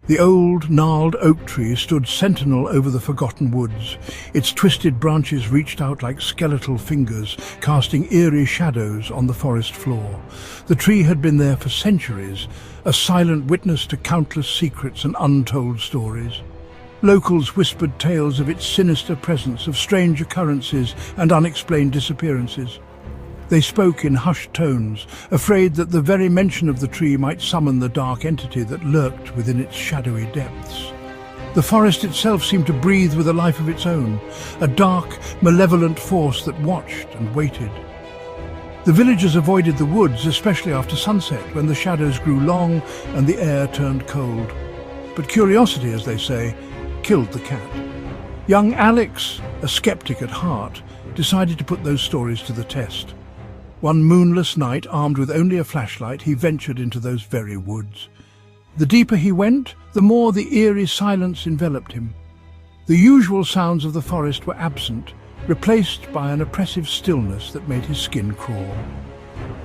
The old, gnarled oak tree stood sentinel over the forgotten woods. Its twisted branches reached out like skeletal fingers, casting eerie shadows on the forest floor. The tree had been there for centuries, a silent witness to countless secrets and untold stories. Locals whispered tales of its sinister presence, of strange occurrences and unexplained disappearances. They spoke in hushed tones, afraid that the very mention of the tree might summon the dark entity that lurked within its shadowy depths. The forest itself seemed to breathe with a life of its own, a dark, malevolent force that watched and waited. The villagers avoided the woods, especially after sunset, when the shadows grew long and the air turned cold. But curiosity, as they say, killed the cat. Young Alex, a skeptic at heart, decided to put those stories to the test. One moonless night, armed with only a flashlight, he ventured into those very woods. The deeper he went, the more the eerie silence enveloped him. The usual sounds of the forest were absent, replaced by an oppressive stillness that made his skin crawl.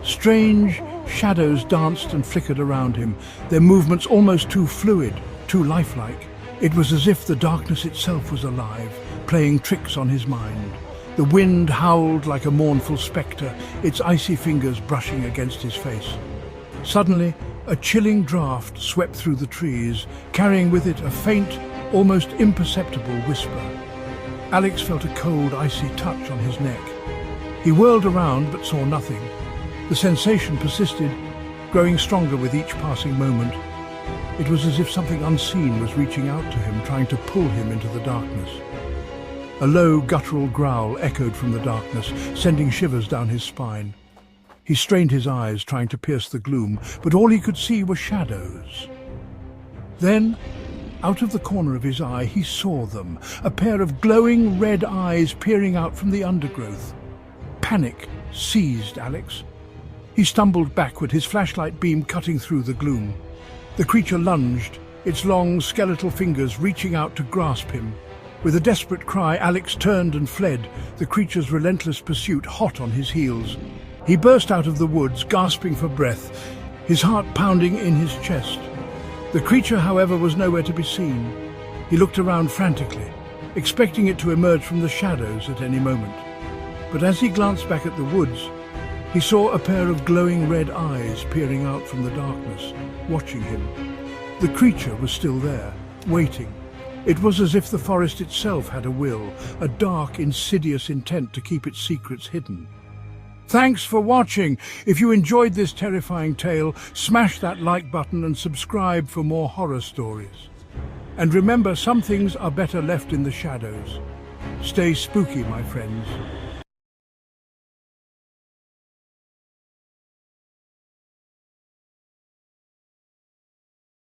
Strange shadows danced and flickered around him, their movements almost too fluid, too lifelike. It was as if the darkness itself was alive, playing tricks on his mind. The wind howled like a mournful spectre, its icy fingers brushing against his face. Suddenly, a chilling draught swept through the trees, carrying with it a faint, almost imperceptible whisper. Alex felt a cold, icy touch on his neck. He whirled around but saw nothing. The sensation persisted, growing stronger with each passing moment. It was as if something unseen was reaching out to him, trying to pull him into the darkness. A low, guttural growl echoed from the darkness, sending shivers down his spine. He strained his eyes, trying to pierce the gloom, but all he could see were shadows. Then, out of the corner of his eye, he saw them, a pair of glowing red eyes peering out from the undergrowth. Panic seized Alex. He stumbled backward, his flashlight beam cutting through the gloom. The creature lunged, its long, skeletal fingers reaching out to grasp him. With a desperate cry, Alex turned and fled, the creature's relentless pursuit hot on his heels. He burst out of the woods, gasping for breath, his heart pounding in his chest. The creature, however, was nowhere to be seen. He looked around frantically, expecting it to emerge from the shadows at any moment. But as he glanced back at the woods, he saw a pair of glowing red eyes peering out from the darkness, watching him. The creature was still there, waiting. It was as if the forest itself had a will, a dark, insidious intent to keep its secrets hidden. Thanks for watching. If you enjoyed this terrifying tale, smash that like button and subscribe for more horror stories. And remember, some things are better left in the shadows. Stay spooky, my friends.